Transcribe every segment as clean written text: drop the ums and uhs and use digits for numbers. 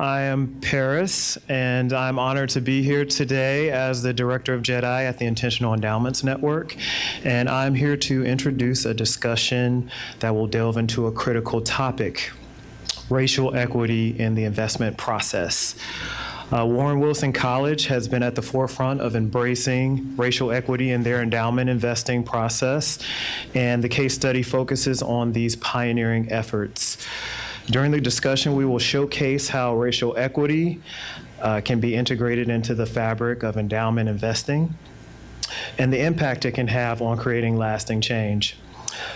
I am Paris, and I'm honored to be here today as the Director of JEDI at the Intentional Endowments Network. And I'm here to introduce a discussion that will delve into a critical topic: racial equity in the investment process. Warren Wilson College has been at the forefront of embracing racial equity in their endowment investing process, and the case study focuses on these pioneering efforts. During the discussion, we will showcase how racial equity can be integrated into the fabric of endowment investing and the impact it can have on creating lasting change.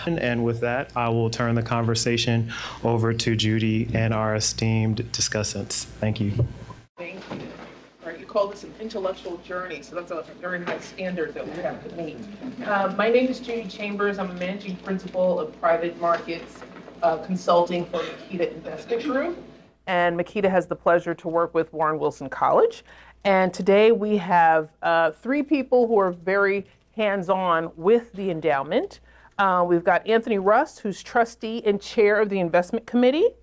And with that, I will turn the conversation over to Judy and our esteemed discussants. Thank you. Thank you. All right, you call this an intellectual journey, so that's a very high standard that we have to meet. My name is Judy Chambers. I'm a managing principal of private markets consulting for Meketa Investment Group. And Meketa has the pleasure to work with Warren Wilson College. And today we have three people who are very hands-on with the endowment. We've got Anthony Rust, who's trustee and chair of the investment committee.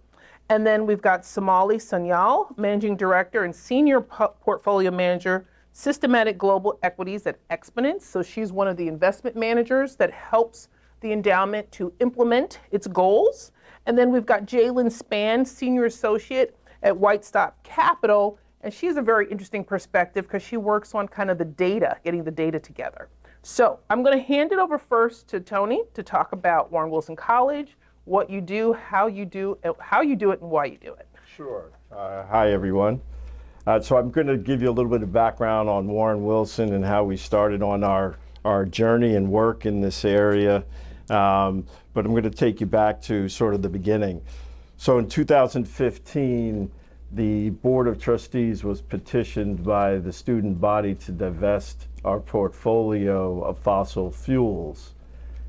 And then we've got Sumali Sanyal, managing director and senior portfolio manager, systematic global equities at Xponance. So she's one of the investment managers that helps the endowment to implement its goals. And then we've got Jaylen Spann, senior associate at Whistlestop Capital. And she has a very interesting perspective because she works on kind of the data, getting the data together. So I'm going to hand it over first to Tony to talk about Warren Wilson College, what you do, how you do it, and why you do it. Sure. Hi, everyone. So I'm going to give you a little bit of background on Warren Wilson and how we started on our journey and work in this area. But I'm going to take you back to sort of the beginning. So in 2015, the Board of Trustees was petitioned by the student body to divest our portfolio of fossil fuels.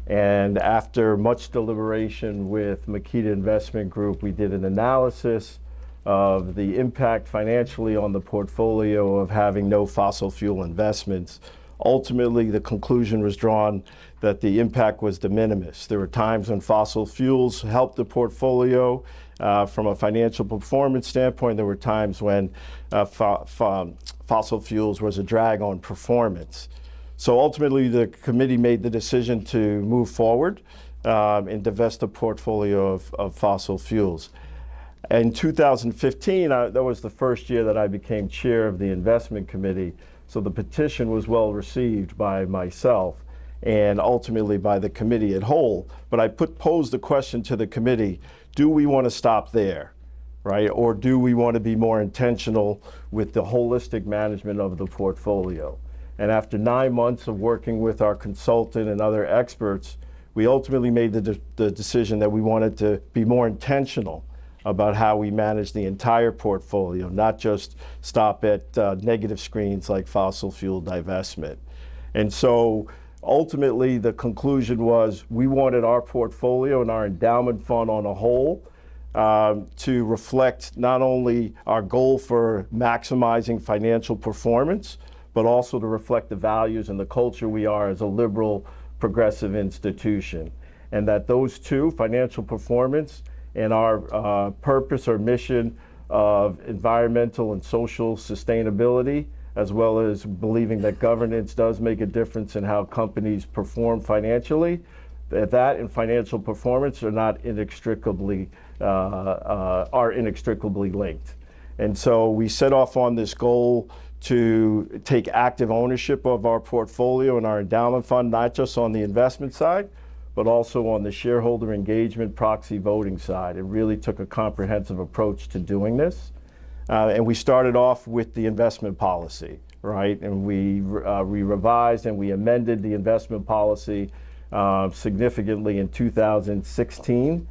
And after much deliberation with Meketa Investment Group, we did an analysis of the impact financially on the portfolio of having no fossil fuel investments. Ultimately, the conclusion was drawn that the impact was de minimis. There were times when fossil fuels helped the portfolio from a financial performance standpoint. There were times when fossil fuels was a drag on performance. So ultimately, the committee made the decision to move forward and divest a portfolio of fossil fuels. In 2015, that was the first year that I became chair of the investment committee. So the petition was well received by myself and ultimately by the committee at whole. But I posed the question to the committee: do we want to stop there, right? Or do we want to be more intentional with the holistic management of the portfolio? And after 9 months of working with our consultant and other experts, we ultimately made the decision that we wanted to be more intentional about how we manage the entire portfolio, not just stop at negative screens like fossil fuel divestment. And so ultimately the conclusion was we wanted our portfolio and our endowment fund on a whole to reflect not only our goal for maximizing financial performance, but also to reflect the values and the culture we are as a liberal, progressive institution. And that those two, financial performance and our purpose or mission of environmental and social sustainability, as well as believing that governance does make a difference in how companies perform financially, that and financial performance are not inextricably linked. And so we set off on this goal to take active ownership of our portfolio and our endowment fund, not just on the investment side, but also on the shareholder engagement proxy voting side. It really took a comprehensive approach to doing this. And we started off with the investment policy, right? And we revised and we amended the investment policy significantly in 2016.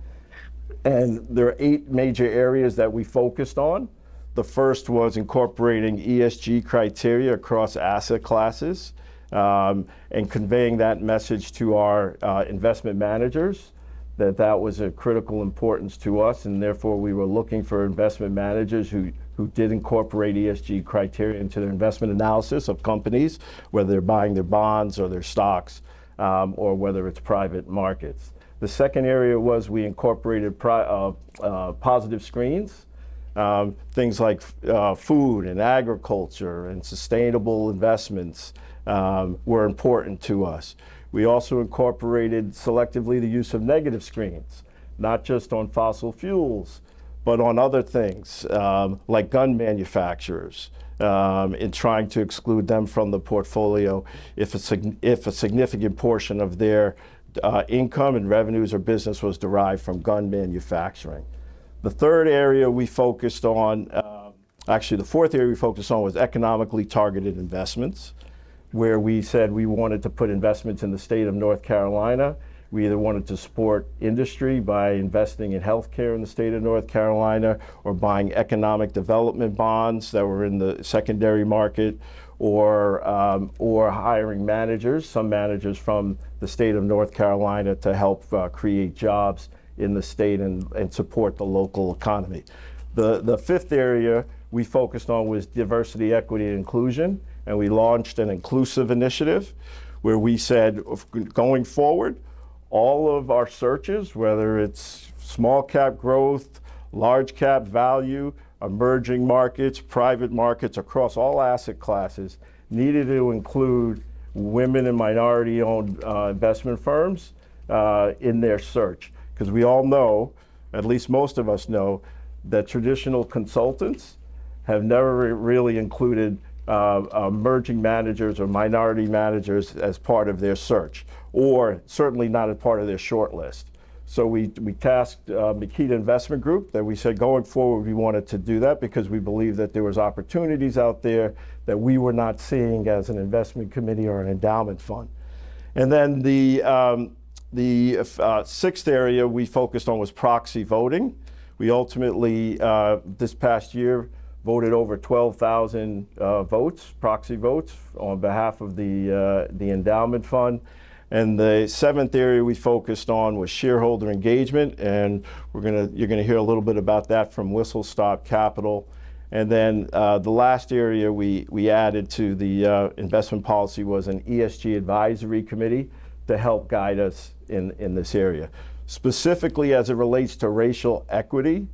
And there are 8 major areas that we focused on. The first was incorporating ESG criteria across asset classes and conveying that message to our investment managers, that was a critical importance to us, and therefore we were looking for investment managers who did incorporate ESG criteria into their investment analysis of companies, whether they're buying their bonds or their stocks, or whether it's private markets. The second area was we incorporated positive screens Things like food and agriculture and sustainable investments were important to us. We also incorporated selectively the use of negative screens, not just on fossil fuels, but on other things like gun manufacturers, in trying to exclude them from the portfolio if a significant portion of their income and revenues or business was derived from gun manufacturing. The third area we focused on, actually the fourth area we focused on was economically targeted investments, where we said we wanted to put investments in the state of North Carolina. We either wanted to support industry by investing in healthcare in the state of North Carolina, or buying economic development bonds that were in the secondary market, or hiring managers, some managers from the state of North Carolina to help create jobs in the state and support the local economy. The fifth area we focused on was diversity, equity, and inclusion, and we launched an inclusive initiative where we said, going forward, all of our searches, whether it's small cap growth, large cap value, emerging markets, private markets, across all asset classes, needed to include women and minority-owned investment firms in their search. Because we all know, at least most of us know, that traditional consultants have never really included emerging managers or minority managers as part of their search, or certainly not as part of their short list. So we tasked Meketa Investment Group that we said going forward we wanted to do that because we believe that there was opportunities out there that we were not seeing as an investment committee or an endowment fund. And then the sixth area we focused on was proxy voting. We ultimately, this past year, voted over 12,000 votes, proxy votes, on behalf of the endowment fund. And the seventh area we focused on was shareholder engagement, and you're gonna hear a little bit about that from Whistlestop Capital. And then the last area we added to the investment policy was an ESG advisory committee to help guide us in this area. Specifically as it relates to racial equity,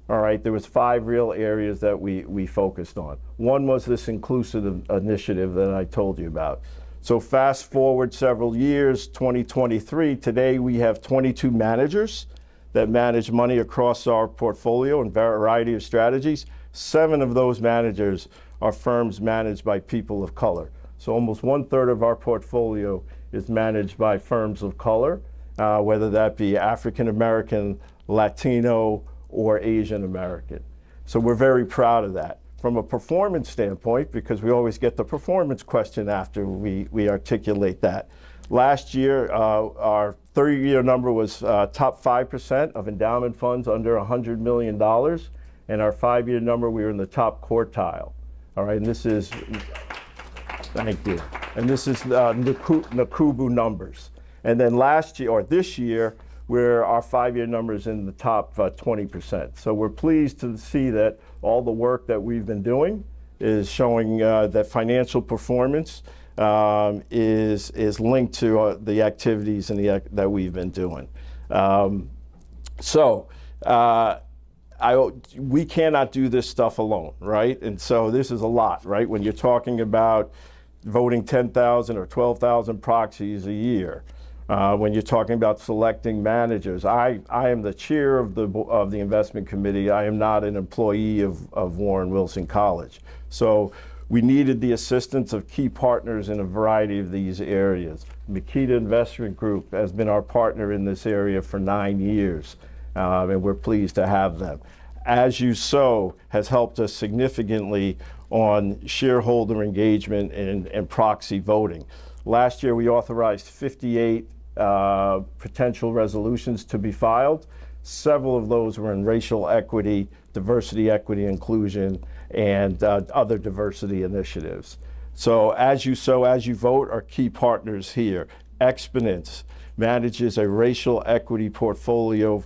all right, there was 5 real areas that we focused on. One was this inclusive initiative that I told you about. So fast forward several years, 2023, today we have 22 managers that manage money across our portfolio in a variety of strategies. 7 of those managers are firms managed by people of color. So almost 1/3 of our portfolio is managed by firms of color, whether that be African American, Latino, or Asian American. So we're very proud of that. From a performance standpoint, because we always get the performance question after we articulate that. Last year, our 30-year number was top 5% of endowment funds under $100 million, and our 5-year number, we were in the top quartile. All right, and this is, thank you. And this is Nakubu numbers. And then last year, or this year, where our 5-year number is in the top 20%. So we're pleased to see that all the work that we've been doing is showing that financial performance is linked to the activities and that we've been doing. We cannot do this stuff alone, right? And so this is a lot, right? When you're talking about voting 10,000 or 12,000 proxies a year, when you're talking about selecting managers, I am the chair of the investment committee. I am not an employee of Warren Wilson College. So we needed the assistance of key partners in a variety of these areas. Meketa Investment Group has been our partner in this area for 9 years, and we're pleased to have them. As You Sow has helped us significantly on shareholder engagement and proxy voting. Last year, we authorized 58 potential resolutions to be filed. Several of those were in racial equity, diversity, equity, inclusion, and other diversity initiatives. So As You Sow, As You Vote are key partners here. Xponance manages a racial equity portfolio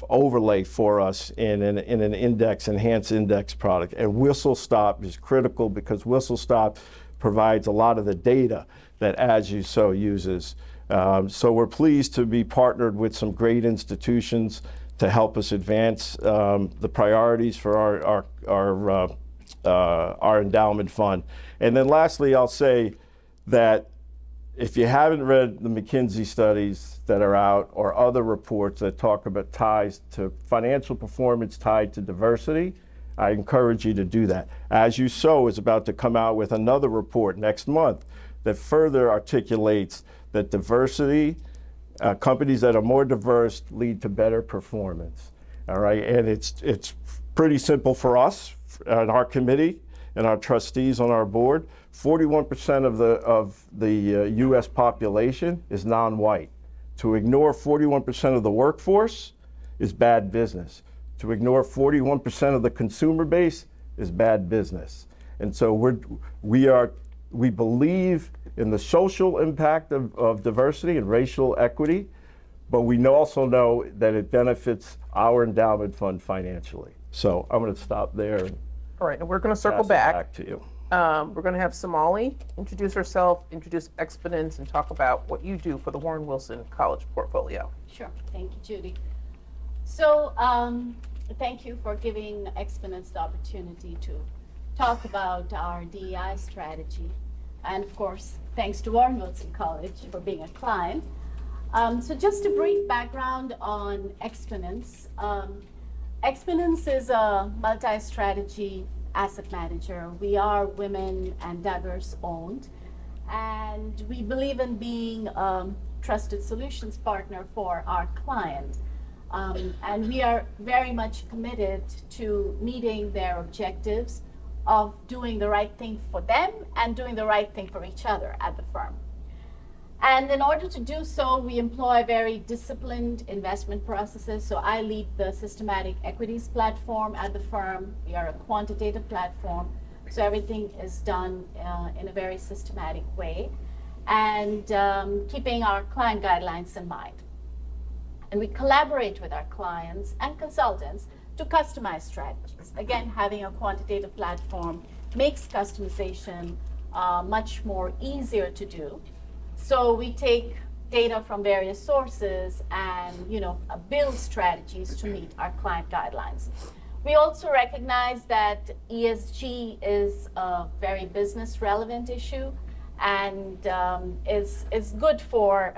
overlay for us in an enhanced index product. And Whistlestop is critical because Whistlestop provides a lot of the data that As You Sow uses. So we're pleased to be partnered with some great institutions to help us advance the priorities for our endowment fund. And then lastly, I'll say that if you haven't read the McKinsey studies that are out or other reports that talk about ties to financial performance tied to diversity, I encourage you to do that. As You Sow is about to come out with another report next month that further articulates that diversity, companies that are more diverse lead to better performance. All right, and it's pretty simple for us and our committee and our trustees on our board. 41% of the U.S. population is non-white. To ignore 41% of the workforce is bad business. To ignore 41% of the consumer base is bad business. And so we believe in the social impact of diversity and racial equity, but we also know that it benefits our endowment fund financially. So I'm going to stop there. All right, and we're going to circle Pass it back. back to you. We're going to have Sumali introduce herself, introduce Xponance, and talk about what you do for the Warren Wilson College portfolio. Sure. Thank you, Judy. So thank you for giving Xponance the opportunity to talk about our DEI strategy. And of course, thanks to Warren Wilson College for being a client. So just a brief background on Xponance. Xponance is a multi-strategy asset manager. We are women and diverse owned, and we believe in being a trusted solutions partner for our client. And we are very much committed to meeting their objectives of doing the right thing for them and doing the right thing for each other at the firm. And in order to do so, we employ very disciplined investment processes. So I lead the systematic equities platform at the firm. We are a quantitative platform. So everything is done in a very systematic way, and keeping our client guidelines in mind. And we collaborate with our clients and consultants to customize strategies. Again, having a quantitative platform makes customization much more easier to do. So we take data from various sources and build strategies to meet our client guidelines. We also recognize that ESG is a very business relevant issue and is good for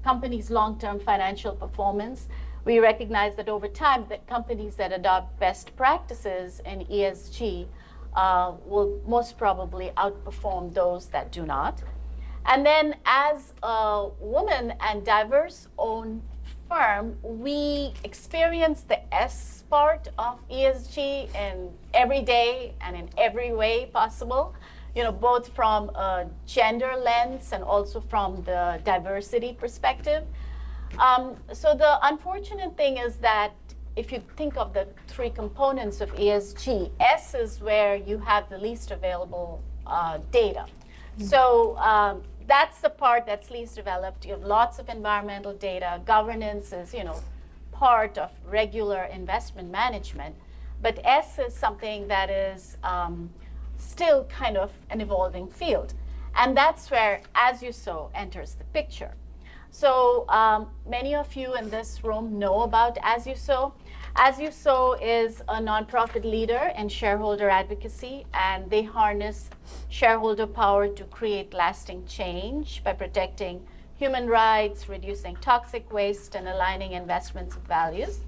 companies' long-term financial performance. We recognize that over time, that companies that adopt best practices in ESG will most probably outperform those that do not. And then as a woman and diverse-owned firm, we experience the S part of ESG in every day and in every way possible, both from a gender lens and also from the diversity perspective. So the unfortunate thing is that if you think of the three components of ESG, S is where you have the least available data. So that's the part that's least developed. You have lots of environmental data. Governance is, part of regular investment management. But S is something that is still kind of an evolving field. And that's where As You Sow enters the picture. So many of you in this room know about As You Sow. As You Sow is a nonprofit leader in shareholder advocacy, and they harness shareholder power to create lasting change by protecting human rights, reducing toxic waste, and aligning investments with values.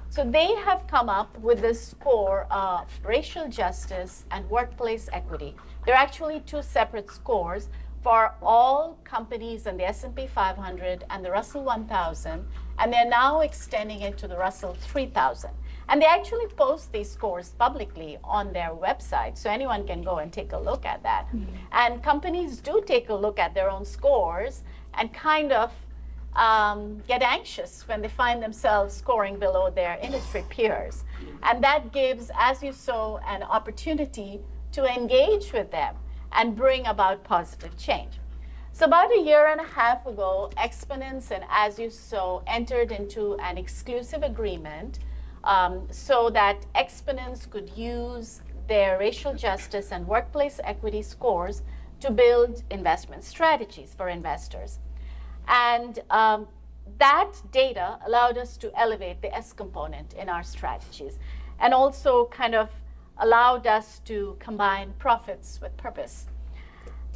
So they have come up with this score of racial justice and workplace equity. There are actually two separate scores for all companies in the S&P 500 and the Russell 1000, and they're now extending it to the Russell 3000. And they actually post these scores publicly on their website, so anyone can go and take a look at that. Mm-hmm. And companies do take a look at their own scores and kind of get anxious when they find themselves scoring below their industry peers. And that gives As You Sow an opportunity to engage with them and bring about positive change. So about a year and a half ago, Xponance and As You Sow entered into an exclusive agreement so that Xponance could use their racial justice and workplace equity scores to build investment strategies for investors. And that data allowed us to elevate the S component in our strategies, and also kind of allowed us to combine profits with purpose.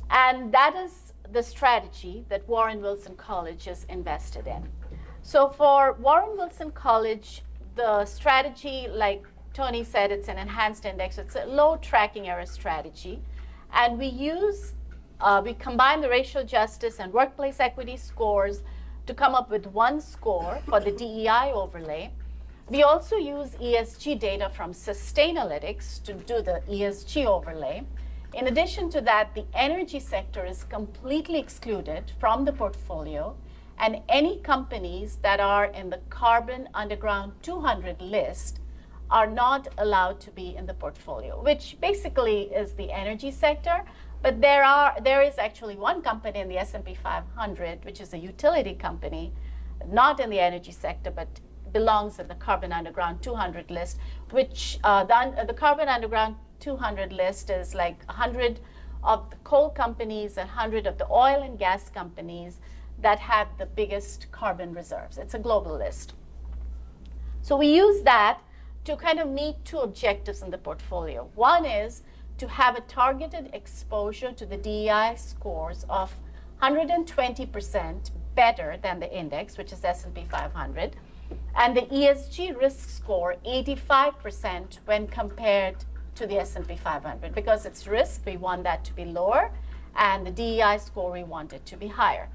And that is the strategy that Warren Wilson College is invested in. So for Warren Wilson College, the strategy, like Tony said, it's an enhanced index. It's a low tracking error strategy. And we combine the racial justice and workplace equity scores to come up with one score for the DEI overlay. We also use ESG data from Sustainalytics to do the ESG overlay. In addition to that, the energy sector is completely excluded from the portfolio, and any companies that are in the Carbon Underground 200 list are not allowed to be in the portfolio, which basically is the energy sector. But there is actually one company in the S&P 500, which is a utility company, not in the energy sector, but belongs in the Carbon Underground 200 list, which the Carbon Underground 200 list is like 100 of the coal companies and 100 of the oil and gas companies that have the biggest carbon reserves. It's a global list. So we use that to kind of meet two objectives in the portfolio. One is to have a targeted exposure to the DEI scores of 120% better than the index, which is S&P 500, and the ESG risk score 85% when compared to the S&P 500. Because it's risk, we want that to be lower, and the DEI score, we want it to be higher.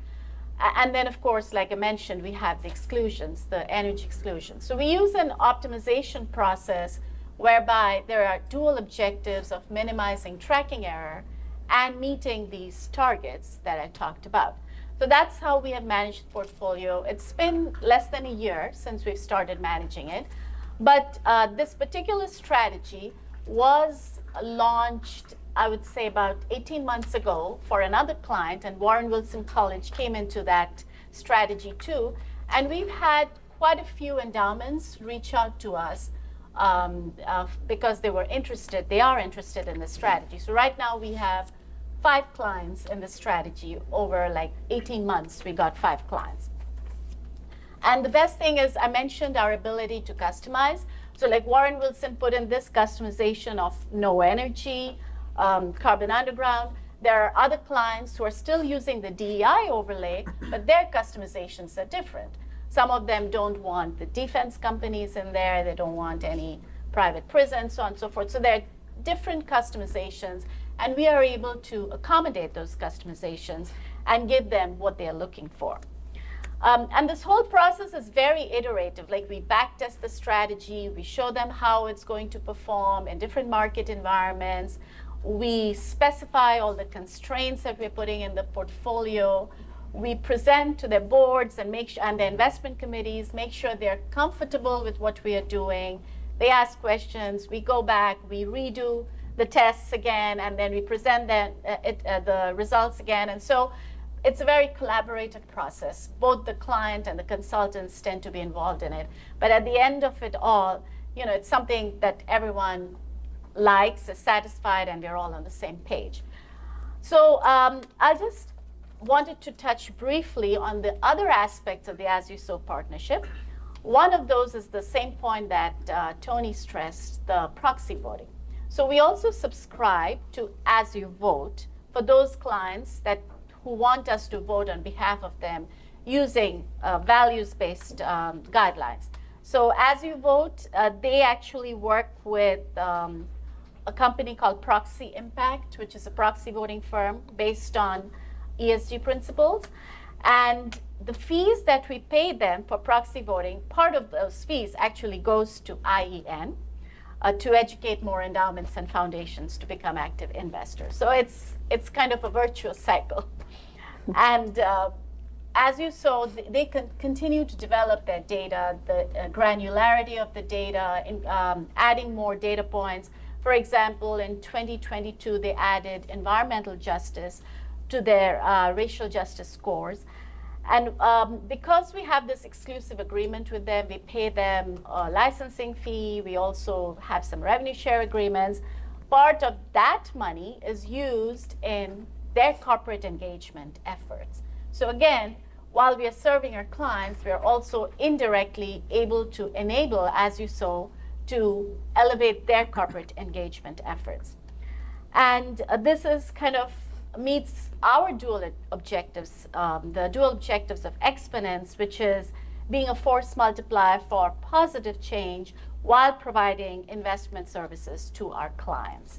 And then, of course, like I mentioned, we have the exclusions, the energy exclusions. So we use an optimization process whereby there are dual objectives of minimizing tracking error and meeting these targets that I talked about. So that's how we have managed the portfolio. It's been less than a year since we've started managing it. But this particular strategy was launched, I would say, about 18 months ago for another client, and Warren Wilson College came into that strategy too. And we've had quite a few endowments reach out to us because they are interested in the strategy. So right now we have 5 clients in the strategy. Over like 18 months, we got 5 clients. And the best thing is, I mentioned our ability to customize. So like Warren Wilson put in this customization of no energy, Carbon Underground. There are other clients who are still using the DEI overlay, but their customizations are different. Some of them don't want the defense companies in there. They don't want any private prisons, so on and so forth. So there are different customizations, and we are able to accommodate those customizations and give them what they're looking for. And this whole process is very iterative. Like, we backtest the strategy, we show them how it's going to perform in different market environments. We specify all the constraints that we're putting in the portfolio. We present to their boards and and the investment committees, make sure they're comfortable with what we are doing. They ask questions, we go back, we redo the tests again, and then we present the results again. And so it's a very collaborative process. Both the client and the consultants tend to be involved in it. But at the end of it all, it's something that everyone likes, is satisfied, and they're all on the same page. So I just wanted to touch briefly on the other aspects of the As You Sow partnership. One of those is the same point that Tony stressed, the proxy voting. So we also subscribe to As You Vote for those clients who want us to vote on behalf of them using values-based guidelines. So As You Vote, they actually work with a company called Proxy Impact, which is a proxy voting firm based on ESG principles. And the fees that we pay them for proxy voting, part of those fees actually goes to IEN to educate more endowments and foundations to become active investors. So it's kind of a virtuous cycle. And As You Sow, they can continue to develop their data, the granularity of the data, adding more data points. For example, in 2022, they added environmental justice to their racial justice scores. And because we have this exclusive agreement with them, we pay them a licensing fee. We also have some revenue share agreements. Part of that money is used in their corporate engagement efforts. So again, while we are serving our clients, we are also indirectly able to enable, as you saw, to elevate their corporate engagement efforts. And this is kind of meets our dual objectives, the dual objectives of Xponance, which is being a force multiplier for positive change while providing investment services to our clients.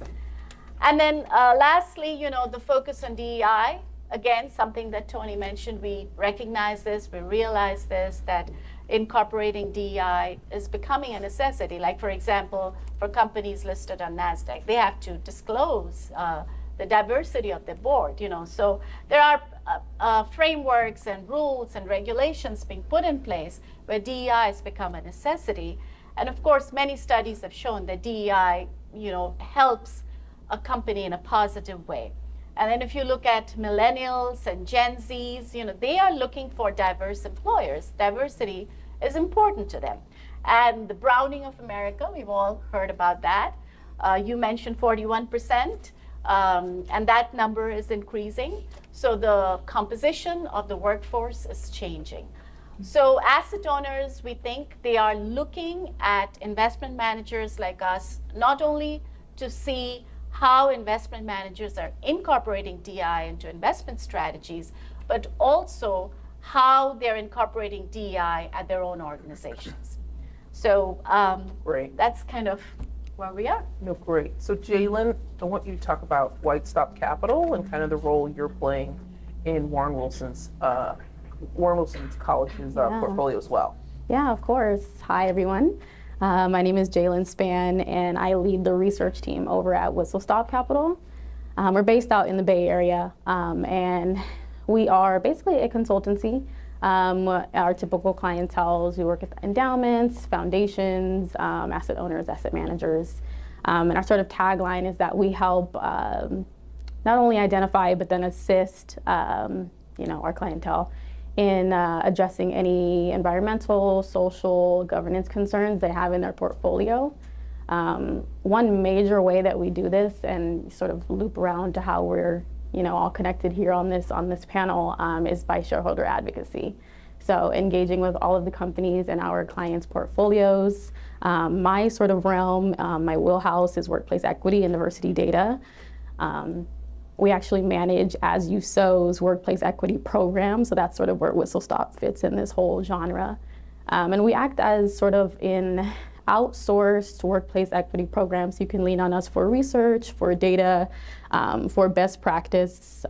And then lastly, you know, the focus on DEI, again, something that Tony mentioned, we recognize this, we realize this, that incorporating DEI is becoming a necessity. Like, for example, for companies listed on NASDAQ, they have to disclose the diversity of their board, you know. So there are frameworks and rules and regulations being put in place where DEI has become a necessity. And of course, many studies have shown that DEI, you know, helps a company in a positive way. And then if you look at millennials and Gen Zs, you know, they are looking for diverse employers. Diversity is important to them. And the browning of America, we've all heard about that. You mentioned 41%, and that number is increasing. So the composition of the workforce is changing. So asset owners, we think they are looking at investment managers like us, not only to see how investment managers are incorporating DEI into investment strategies, but also how they're incorporating DEI at their own organizations. So Great. that's kind of where we are. No, great. So Jaylen, I want you to talk about Whistlestop Capital and kind of the role you're playing in Warren Wilson's college's portfolio as well. Yeah, of course. Hi, everyone. My name is Jaylen Spann, and I lead the research team over at Whistlestop Capital. We're based out in the Bay Area, and we are basically a consultancy. Our typical clientele, we work with endowments, foundations, asset owners, asset managers. And our sort of tagline is that we help not only identify, but then assist our clientele in addressing any environmental, social, governance concerns they have in their portfolio. One major way that we do this, and sort of loop around to how we're all connected here on this panel, is by shareholder advocacy. So engaging with all of the companies in our clients' portfolios. My sort of realm, my wheelhouse is workplace equity and diversity data. We actually manage As You Sow's workplace equity program, so that's sort of where Whistlestop fits in this whole genre. And we act as sort of in outsourced workplace equity programs. You can lean on us for research, for data, for best practice,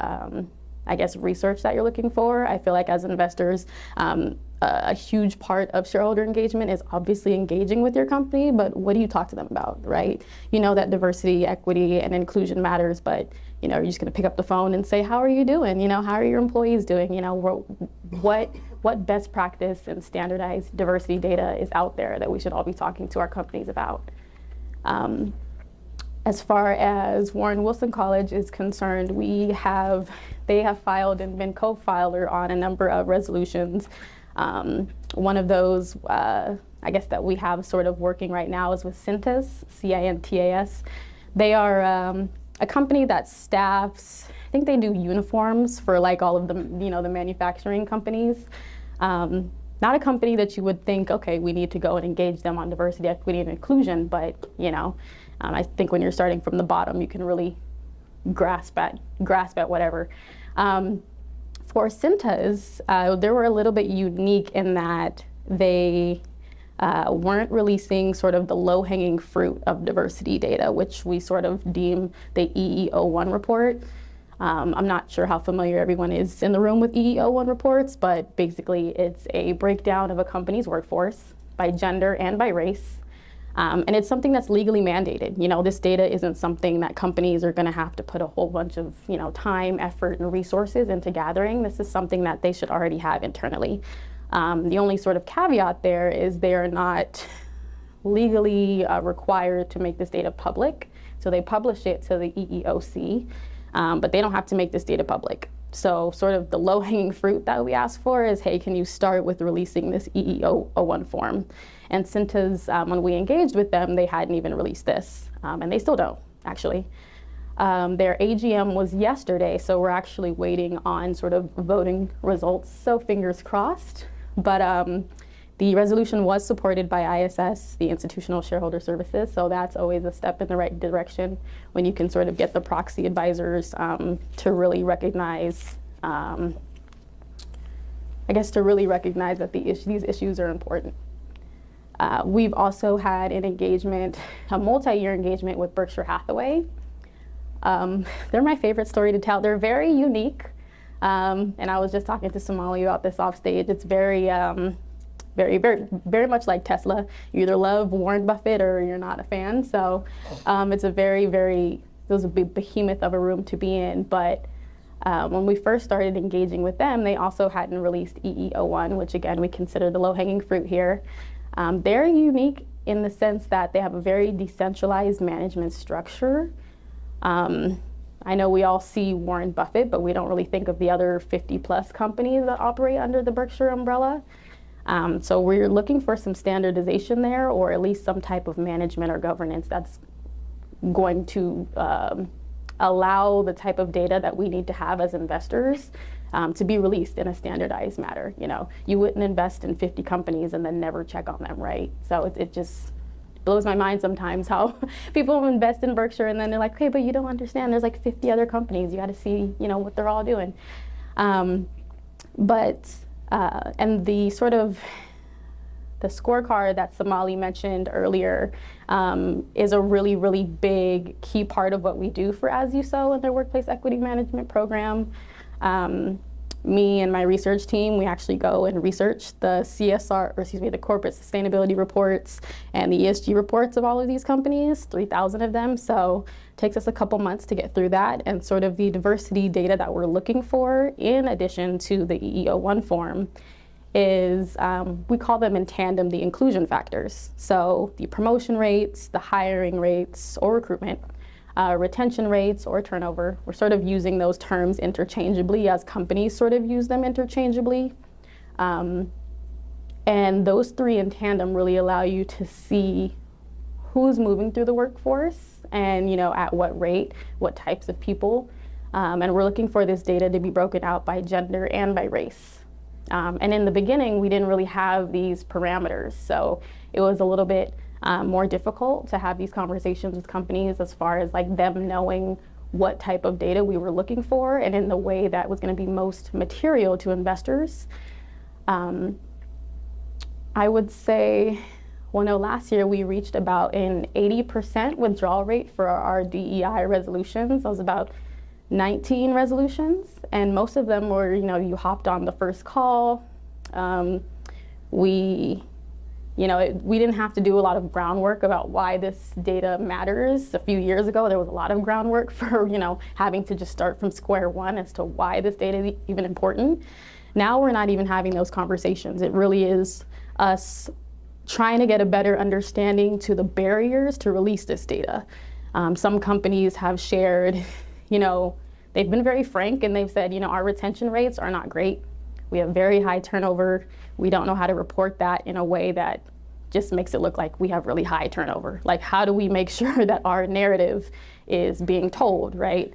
research that you're looking for. I feel like as investors, a huge part of shareholder engagement is obviously engaging with your company, but what do you talk to them about, right? You know that diversity, equity, and inclusion matters, but you're just going to pick up the phone and say, how are you doing? How are your employees doing? What best practice and standardized diversity data is out there that we should all be talking to our companies about? As far as Warren Wilson College is concerned, they have filed and been co-filer on a number of resolutions. One of those, that we have sort of working right now is with Cintas, CINTAS. They are a company that staffs, I think they do uniforms for like all of the, the manufacturing companies. Not a company that you would think, okay, we need to go and engage them on diversity, equity, and inclusion, but I think when you're starting from the bottom, you can really grasp at whatever. For Cintas, they were a little bit unique in that they weren't releasing sort of the low-hanging fruit of diversity data, which we sort of deem the EEO1 report. I'm not sure how familiar everyone is in the room with EEO1 reports, but basically it's a breakdown of a company's workforce by gender and by race. And it's something that's legally mandated. This data isn't something that companies are going to have to put a whole bunch of, time, effort, and resources into gathering. This is something that they should already have internally. The only sort of caveat there is they are not legally required to make this data public. So they publish it to the EEOC, but they don't have to make this data public. So sort of the low-hanging fruit that we ask for is, hey, can you start with releasing this EEO1 form? And Cintas, when we engaged with them, they hadn't even released this, and they still don't, actually. Their AGM was yesterday, so we're actually waiting on sort of voting results, so fingers crossed. But the resolution was supported by ISS, the Institutional Shareholder Services, so that's always a step in the right direction when you can sort of get the proxy advisors to really recognize, I guess, to really recognize that these issues are important. We've also had an engagement, a multi-year engagement with Berkshire Hathaway. They're my favorite story to tell. They're very unique. And I was just talking to Sumali about this off stage. It's very much like Tesla. You either love Warren Buffett or you're not a fan. So it's a it was a big behemoth of a room to be in. But when we first started engaging with them, they also hadn't released EE01, which again, we consider the low-hanging fruit here. They're unique in the sense that they have a very decentralized management structure. I know we all see Warren Buffett, but we don't really think of the other 50+ companies that operate under the Berkshire umbrella. So we're looking for some standardization there, or at least some type of management or governance that's going to allow the type of data that we need to have as investors to be released in a standardized manner. You know, you wouldn't invest in 50 companies and then never check on them, right? So it just blows my mind sometimes how people invest in Berkshire and then they're like, okay, but you don't understand. There's like 50 other companies. You got to see, you know, what they're all doing. And the sort of the scorecard that Sumali mentioned earlier is a really, really big key part of what we do for As You Sow in their workplace equity management program. Me and my research team, we actually go and research the the corporate sustainability reports and the ESG reports of all of these companies, 3,000 of them. So it takes us a couple months to get through that, and sort of the diversity data that we're looking for in addition to the EE01 form is, we call them in tandem the inclusion factors. So the promotion rates, the hiring rates or recruitment, retention rates or turnover. We're sort of using those terms interchangeably as companies sort of use them interchangeably. And those three in tandem really allow you to see who's moving through the workforce and, you know, at what rate, what types of people. And we're looking for this data to be broken out by gender and by race. And in the beginning, we didn't really have these parameters. So it was a little bit more difficult to have these conversations with companies as far as like them knowing what type of data we were looking for and in the way that was going to be most material to investors. I would say, well, no, last year we reached about an 80% withdrawal rate for our DEI resolutions. That was about 19 resolutions, and most of them were, you know, you hopped on the first call. We didn't have to do a lot of groundwork about why this data matters. A few years ago, there was a lot of groundwork for, you know, having to just start from square one as to why this data is even important. Now we're not even having those conversations. It really is us trying to get a better understanding to the barriers to release this data. Some companies have shared, you know, they've been very frank and they've said, you know, our retention rates are not great. We have very high turnover. We don't know how to report that in a way that just makes it look like we have really high turnover. Like, how do we make sure that our narrative is being told, right?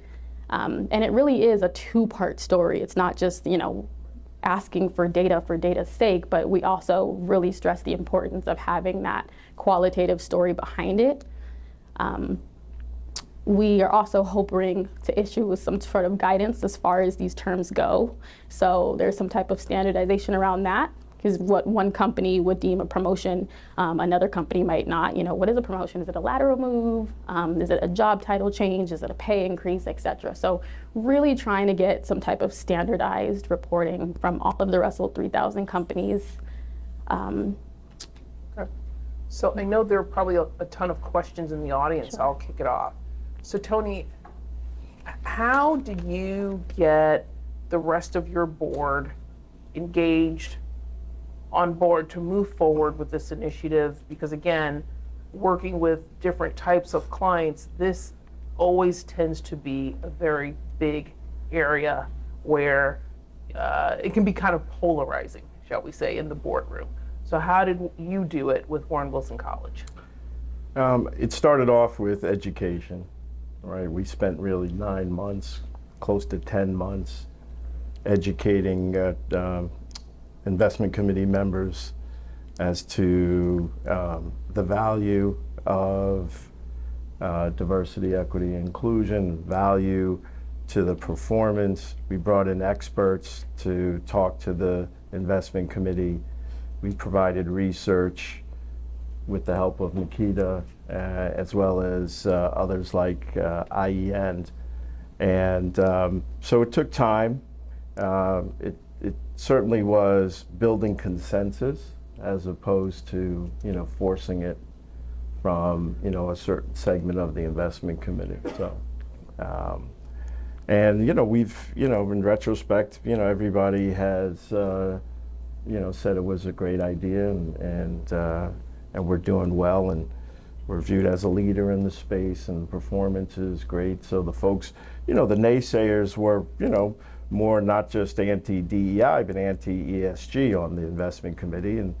And it really is a two-part story. It's not just, you know, asking for data's sake, but we also really stress the importance of having that qualitative story behind it. We are also hoping to issue with some sort of guidance as far as these terms go. So there's some type of standardization around that, because what one company would deem a promotion, another company might not. You know, what is a promotion? Is it a lateral move? Is it a job title change? Is it a pay increase, et cetera? So really trying to get some type of standardized reporting from all of the Russell 3000 companies. Okay. So I know there are probably a ton of questions in the audience. Sure. I'll kick it off. So Tony, how do you get the rest of your board engaged on board to move forward with this initiative? Because again, working with different types of clients, this always tends to be a very big area where it can be kind of polarizing, shall we say, in the boardroom. So how did you do it with Warren Wilson College? It started off with education. right? We spent really 9 months, close to 10 months, educating investment committee members as to the value of diversity, equity, inclusion, value to the performance. We brought in experts to talk to the investment committee. We provided research with the help of Meketa, as well as others like IEN. And so it took time. It certainly was building consensus as opposed to, forcing it from, a certain segment of the investment committee. So, and, we've, in retrospect, everybody has, said it was a great idea, and we're doing well, and we're viewed as a leader in the space, and performance is great. So the folks, the naysayers were, more not just anti-DEI, but anti-ESG on the investment committee, and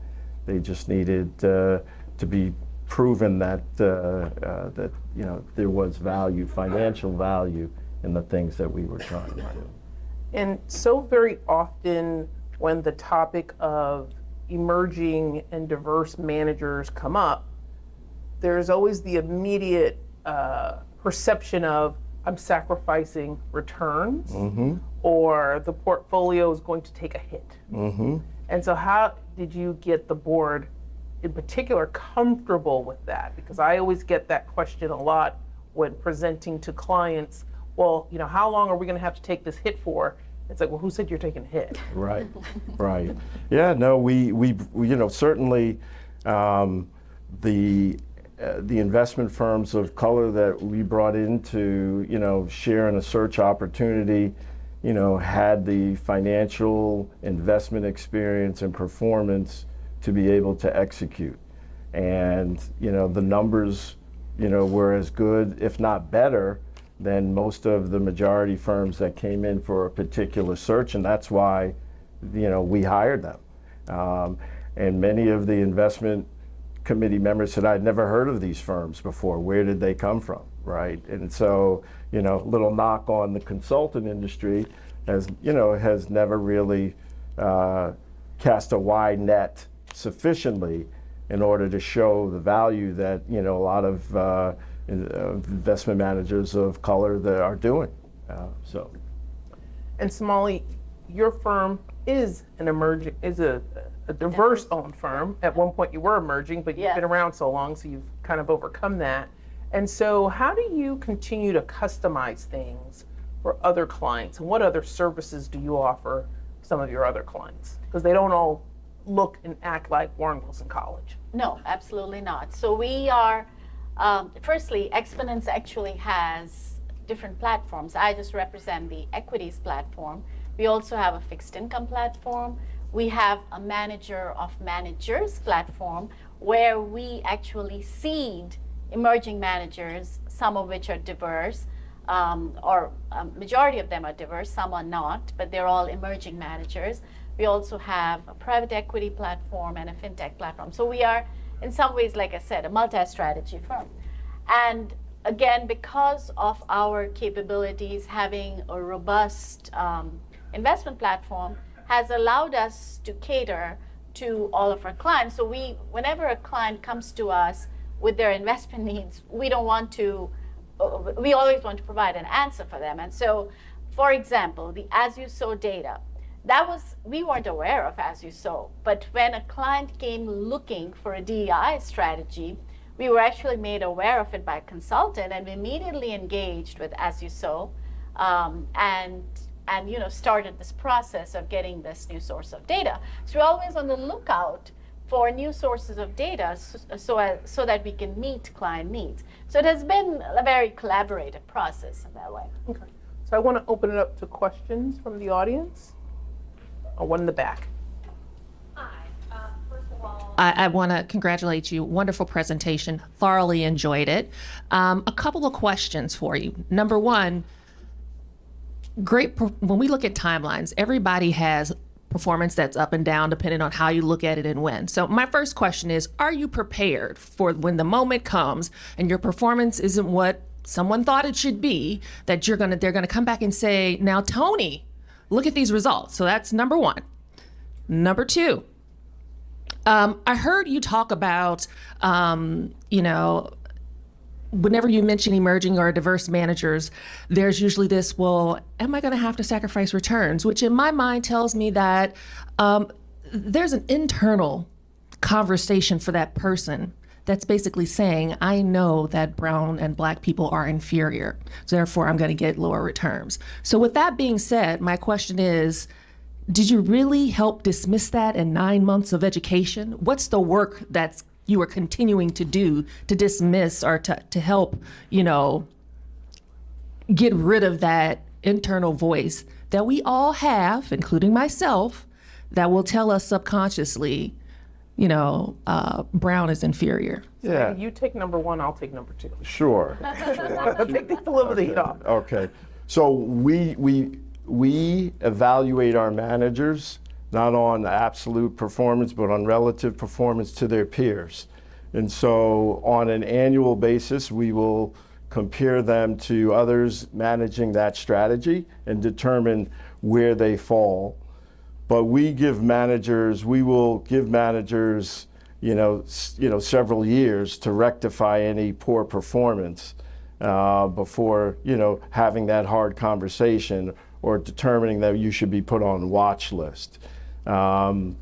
they just needed to be proven that there was value, financial value, in the things that we were trying to do. And so very often when the topic of emerging and diverse managers come up, there's always the immediate perception of, I'm sacrificing returns, or the portfolio is going to take a hit. And so how did you get the board in particular comfortable with that? Because I always get that question a lot when presenting to clients, well, how long are we going to have to take this hit for? It's like, well, who said you're taking a hit? Right, right. Yeah, no, we certainly the investment firms of color that we brought in to, share in a search opportunity, had the financial investment experience and performance to be able to execute. And, the numbers, were as good, if not better, than most of the majority firms that came in for a particular search, and that's why, we hired them. And many of the investment committee members said, I'd never heard of these firms before. Where did they come from, right? And so, little knock on the consultant industry has never really cast a wide net sufficiently in order to show the value that, a lot of investment managers of color that are doing. And Sumali, your firm is a diverse owned firm. At one point you were emerging, but you've been around so long, so you've kind of overcome that. And so how do you continue to customize things for other clients? And what other services do you offer some of your other clients? Because they don't all look and act like Warren Wilson College. No, absolutely not. So we are, firstly, Xponance actually has different platforms. I just represent the equities platform. We also have a fixed income platform. We have a manager of managers platform where we actually seed emerging managers, some of which are diverse, or majority of them are diverse, some are not, but they're all emerging managers. We also have a private equity platform and a fintech platform. So we are, in some ways, like I said, a multi-strategy firm. And again, because of our capabilities, having a robust investment platform has allowed us to cater to all of our clients. So whenever a client comes to us with their investment needs, we always want to provide an answer for them. And so, for example, the As You Sow data, we weren't aware of As You Sow, but when a client came looking for a DEI strategy, we were actually made aware of it by a consultant, and we immediately engaged with As You Sow, and started this process of getting this new source of data. So we're always on the lookout for new sources of data so that we can meet client needs. So it has been a very collaborative process in that way. Okay. So I want to open it up to questions from the audience. One in the back. Hi. First of all, I want to congratulate you. Wonderful presentation. Thoroughly enjoyed it. A couple of questions for you. Number one, when we look at timelines, everybody has performance that's up and down depending on how you look at it and when. So my first question is, are you prepared for when the moment comes and your performance isn't what someone thought it should be, that they're gonna come back and say, now, Tony, look at these results. So that's number one. Number two, I heard you talk about, whenever you mention emerging or diverse managers, there's usually this, well, am I going to have to sacrifice returns? Which in my mind tells me that there's an internal conversation for that person that's basically saying, I know that brown and black people are inferior, so therefore I'm going to get lower returns. So with that being said, my question is, did you really help dismiss that in 9 months of education? What's the work that's you are continuing to do to dismiss or to help, get rid of that internal voice that we all have, including myself, that will tell us subconsciously, brown is inferior? Yeah, You take number one, I'll take number two. sure. Take the little of the heat off. Okay, so we evaluate our managers not on absolute performance, but on relative performance to their peers. And so on an annual basis, we will compare them to others managing that strategy and determine where they fall. But we will give managers, several years to rectify any poor performance before, having that hard conversation or determining that you should be put on watch list. Hopefully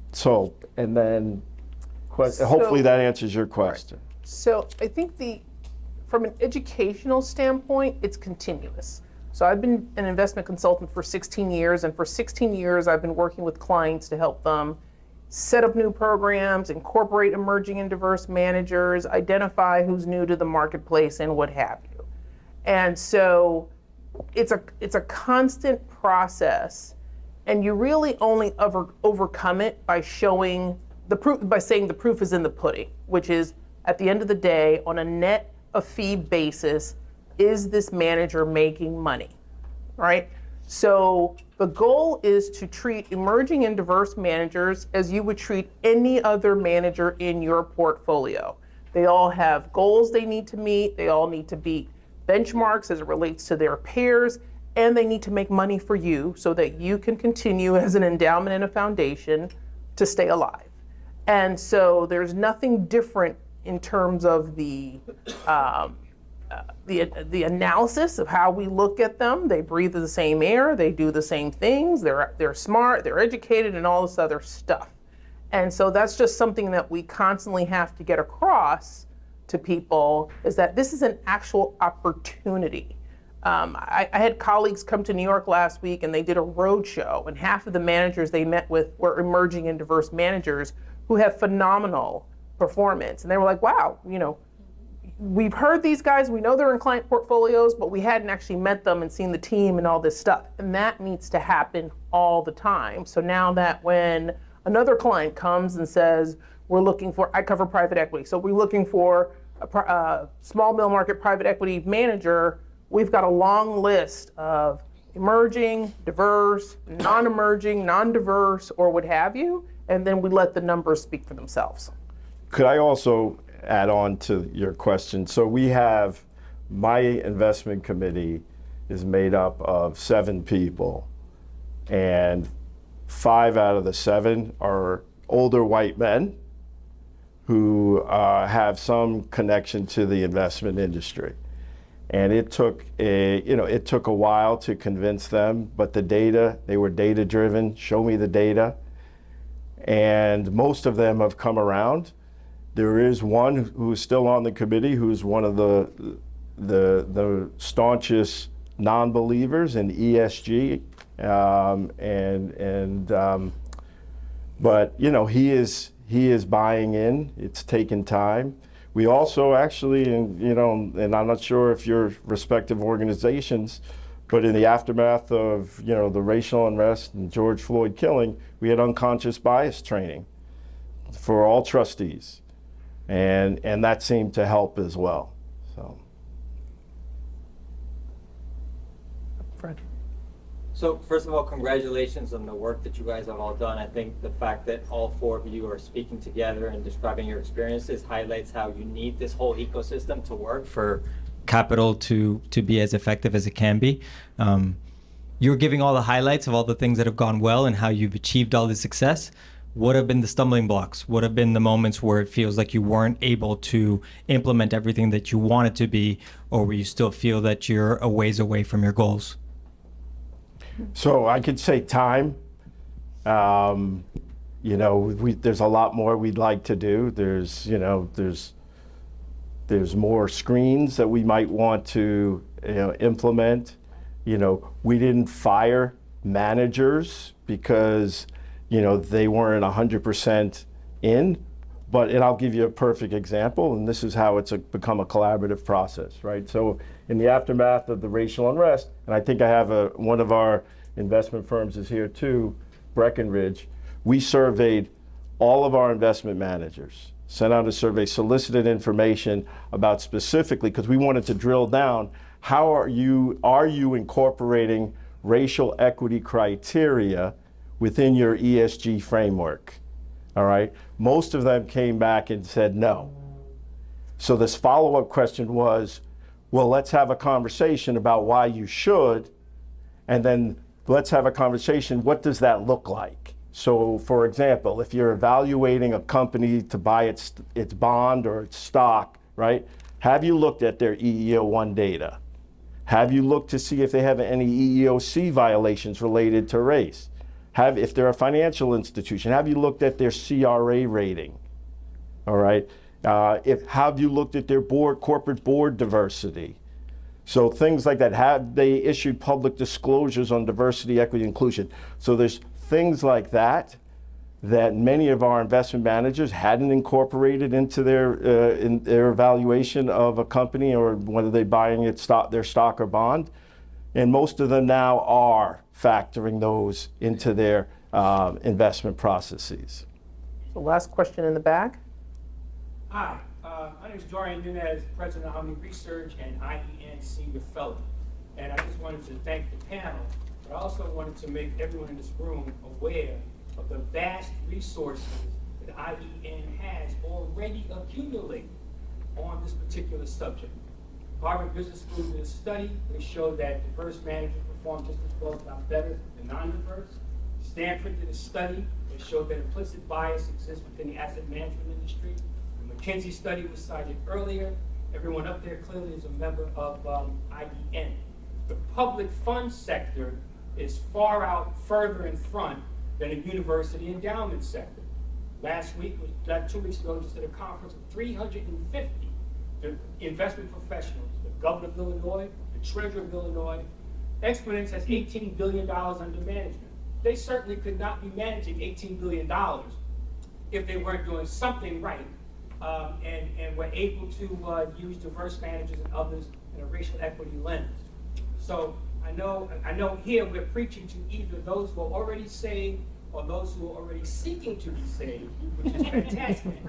that answers your question. So I think from an educational standpoint, it's continuous. So I've been an investment consultant for 16 years, and for 16 years I've been working with clients to help them set up new programs, incorporate emerging and diverse managers, identify who's new to the marketplace, and what have you. And so it's a constant process, and you really only overcome it by showing the proof, by saying the proof is in the pudding, which is at the end of the day, on a net of fee basis, is this manager making money, right? So the goal is to treat emerging and diverse managers as you would treat any other manager in your portfolio. They all have goals they need to meet. They all need to beat benchmarks as it relates to their peers, and they need to make money for you so that you can continue as an endowment and a foundation to stay alive. And so there's nothing different in terms of the analysis of how we look at them. They breathe the same air, they do the same things, they're smart, they're educated, and all this other stuff. And so that's just something that we constantly have to get across to people, is that this is an actual opportunity. I had colleagues come to New York last week, and they did a road show, and half of the managers they met with were emerging and diverse managers who have phenomenal performance. And they were like, wow, we've heard these guys, we know they're in client portfolios, but we hadn't actually met them and seen the team and all this stuff. And that needs to happen all the time. So now that when another client comes and says, I cover private equity, so we're looking for a small middle market private equity manager, we've got a long list of emerging, diverse, non-emerging, non-diverse, or what have you, and then we let the numbers speak for themselves. Could I also add on to your question? So we have, my investment committee is made up of 7 people, and 5 out of the 7 are older white men who have some connection to the investment industry. And it took a while to convince them, but they were data driven, show me the data. And most of them have come around. There is one who's still on the committee who's one of the staunchest non-believers in ESG, but he is buying in. It's taken time. We also actually, and I'm not sure if your respective organizations, but in the aftermath of the racial unrest and George Floyd killing, we had unconscious bias training for all trustees, and that seemed to help as well. So. Fred. So first of all, congratulations on the work that you guys have all done. I think the fact that all 4 of you are speaking together and describing your experiences highlights how you need this whole ecosystem to work for capital to be as effective as it can be. You're giving all the highlights of all the things that have gone well and how you've achieved all this success. What have been the stumbling blocks? What have been the moments where it feels like you weren't able to implement everything that you wanted to be, or where you still feel that you're a ways away from your goals? So I could say time. You know, there's a lot more we'd like to do. There's more screens that we might want to implement. You know, we didn't fire managers because they weren't 100% in. And I'll give you a perfect example, and this is how it's become a collaborative process, right? So in the aftermath of the racial unrest, and I think I have one of our investment firms is here too, Breckenridge, we surveyed all of our investment managers, sent out a survey, solicited information about specifically, because we wanted to drill down, how are you incorporating racial equity criteria within your ESG framework? All right, most of them came back and said no. So this follow-up question was, well, let's have a conversation about why you should, and then let's have a conversation, what does that look like? So for example, if you're evaluating a company to buy its bond or its stock, right? Have you looked at their EEO-1 data? Have you looked to see if they have any EEOC violations related to race? If they're a financial institution, have you looked at their CRA rating? All right. Have you looked at their corporate board diversity? So things like that. Have they issued public disclosures on diversity, equity, inclusion? So there's things like that many of our investment managers hadn't incorporated into in their evaluation of a company, or whether they're buying their stock or bond. And most of them now are factoring those into their investment processes. The last question in the back. Hi, my name is Dorian Nunez, President of Omni Research and IEN Senior Fellow. And I just wanted to thank the panel, but I also wanted to make everyone in this room aware of the vast resources that IEN has already accumulated on this particular subject. Harvard Business School did a study. They showed that diverse managers perform just as well, if not better, than non-diverse. Stanford did a study that showed that implicit bias exists within the asset management industry. The McKinsey study was cited earlier. Everyone up there clearly is a member of IEN. The public fund sector is far out further in front than a university endowment sector. Last week, 2 weeks ago, just at a conference of 350 investment professionals, the governor of Illinois, the treasurer of Illinois. Xponance has $18 billion under management. They certainly could not be managing $18 billion if they weren't doing something right, and were able to use diverse managers and others in a racial equity lens. So I know here we're preaching to either those who are already saved or those who are already seeking to be saved, which is fantastic.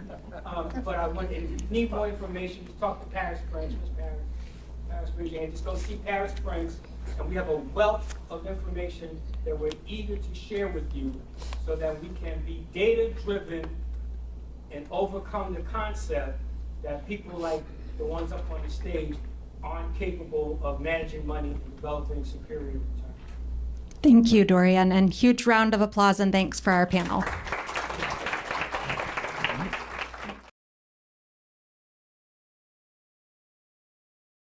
But I want, if you need more information, just talk to Paris Springs. Paris Springs, and just go see Paris Springs. And we have a wealth of information that we're eager to share with you so that we can be data-driven and overcome the concept that people like the ones up on the stage aren't capable of managing money and developing superior returns. Thank you, Dorian, and huge round of applause and thanks for our panel.